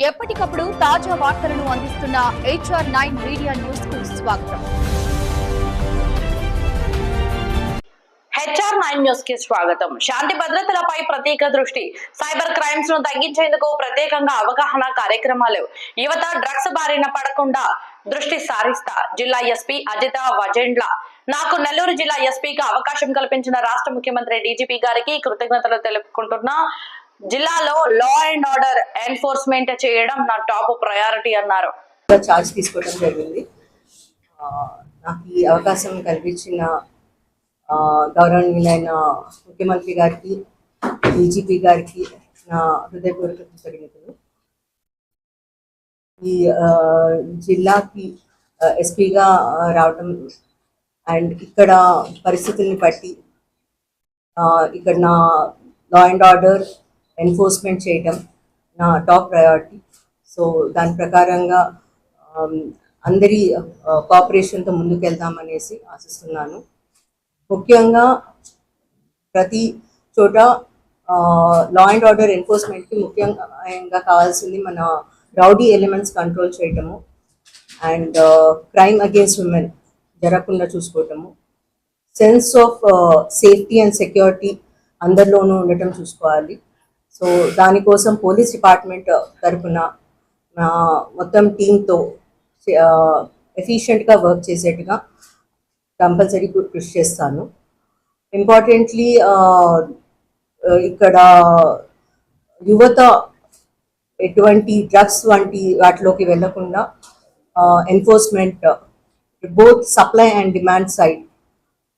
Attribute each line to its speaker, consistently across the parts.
Speaker 1: ఎప్పటికప్పుడు తాజా వార్తలను అందిస్తున్న HR9 మీడియా న్యూస్ కు స్వాగతం.
Speaker 2: HR9 న్యూస్ కి స్వాగతం. శాంతి భద్రతలపై ప్రత్యేక దృష్టి. సైబర్ క్రైమ్స్ ను తగ్గించేందుకు ప్రత్యేకంగా అవగాహన కార్యక్రమాలు. యువత డ్రగ్స్ బారిన పడకుండా దృష్టి సారిస్తా. జిల్లా ఎస్పీ అజిత వజెండ్ల. నాకు నెల్లూరు జిల్లా ఎస్పీగా అవకాశం కల్పించిన రాష్ట్ర ముఖ్యమంత్రి DGP గారికి కృతజ్ఞతలు తెలుపుకుంటున్నా. జిల్లాలో లా అండ్ ఆర్డర్ ఎన్ఫోర్స్మెంట్ చేయడం నా టాప్ ప్రయారిటీ అన్నారు.
Speaker 3: చార్జ్ తీసుకోవడం జరిగింది. నాకు ఈ అవకాశం కల్పించిన గౌరవనీయులైన ముఖ్యమంత్రి గారికి, DGP గారికి నా హృదయపూర్వక కృతజ్ఞతలు. ఈ జిల్లాకి ఎస్పీగా రావడం అండ్ ఇక్కడ పరిస్థితుల్ని బట్టి ఇక్కడ నా లా అండ్ ఆర్డర్ ఎన్ఫోర్స్మెంట్ చేయటం నా టాప్ ప్రయారిటీ. సో దాని ప్రకారంగా అందరి కోఆపరేషన్తో ముందుకెళ్దామనేసి ఆశిస్తున్నాను. ముఖ్యంగా ప్రతి చోట లా అండ్ ఆర్డర్ ఎన్ఫోర్స్మెంట్కి ముఖ్యంగా కావాల్సింది మన రౌడీ ఎలిమెంట్స్ కంట్రోల్ చేయటము అండ్ క్రైమ్ అగేన్స్ట్ ఉమెన్ జరగకుండా చూసుకోవటము, sense of safety and security అందరిలోనూ ఉండటం చూసుకోవాలి. సో దానికోసం పోలీస్ డిపార్ట్మెంట్ తరఫున మొత్తం టీంతో ఎఫిషియెంట్గా వర్క్ చేసేట్టుగా కంపల్సరీ కృషి చేస్తాను. ఇంపార్టెంట్లీ ఇక్కడ యువత ఎటువంటి డ్రగ్స్ వంటి వాటిలోకి వెళ్లకుండా enforcement both supply and demand side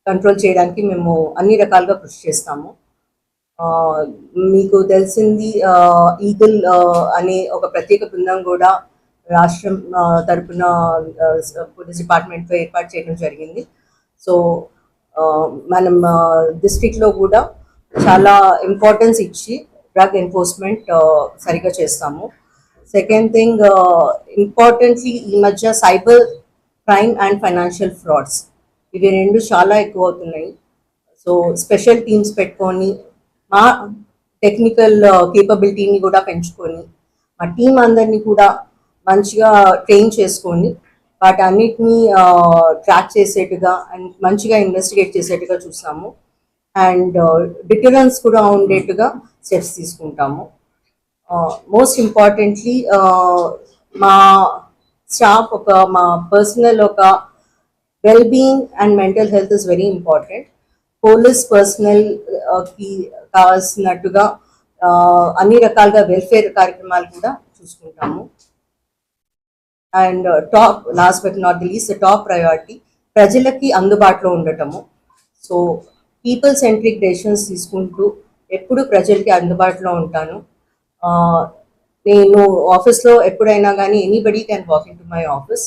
Speaker 3: control చేయడానికి మేము అన్ని రకాలుగా కృషి చేస్తాము. మీకు తెలిసింది ఈగల్ అనే ఒక ప్రత్యేక బృందం కూడా రాష్ట్రం తరపున పోలీస్ డిపార్ట్మెంట్తో ఏర్పాటు చేయడం జరిగింది. సో మనం డిస్ట్రిక్ట్లో కూడా చాలా ఇంపార్టెన్స్ ఇచ్చి డ్రగ్ ఎన్ఫోర్స్మెంట్ సరిగా చేస్తాము. సెకండ్ థింగ్, ఇంపార్టెంట్లీ ఈ మధ్య cyber crime and financial frauds ఇవి రెండు చాలా ఎక్కువ అవుతున్నాయి. సో స్పెషల్ టీమ్స్ పెట్టుకొని మా టెక్నికల్ కేపబిలిటీని కూడా పెంచుకొని మా టీం అందరినీ కూడా మంచిగా ట్రైన్ చేసుకొని వాటి అన్నిటినీ ట్రాక్ చేసేట్టుగా అండ్ మంచిగా ఇన్వెస్టిగేట్ చేసేట్టుగా చూస్తాము అండ్ డిటరెన్స్ కూడా ఉండేట్టుగా స్టెప్స్ తీసుకుంటాము. మోస్ట్ ఇంపార్టెంట్లీ మా స్టాఫ్ మా పర్సనల్ ఒక wellbeing and mental health is very important. Police personnel కి కావాల్సినట్టుగా అన్ని రకాలుగా వెల్ఫేర్ కార్యక్రమాలు కూడా చూసుకుంటాము. And last but not the least top priority ప్రజలకి అందుబాటులో ఉండటము. సో పీపుల్ సెంట్రిక్ డెసిషన్స్ తీసుకుంటూ ఎప్పుడు ప్రజలకి అందుబాటులో ఉంటాను. నేను ఆఫీస్లో ఎప్పుడైనా కానీ anybody can walk in to my office.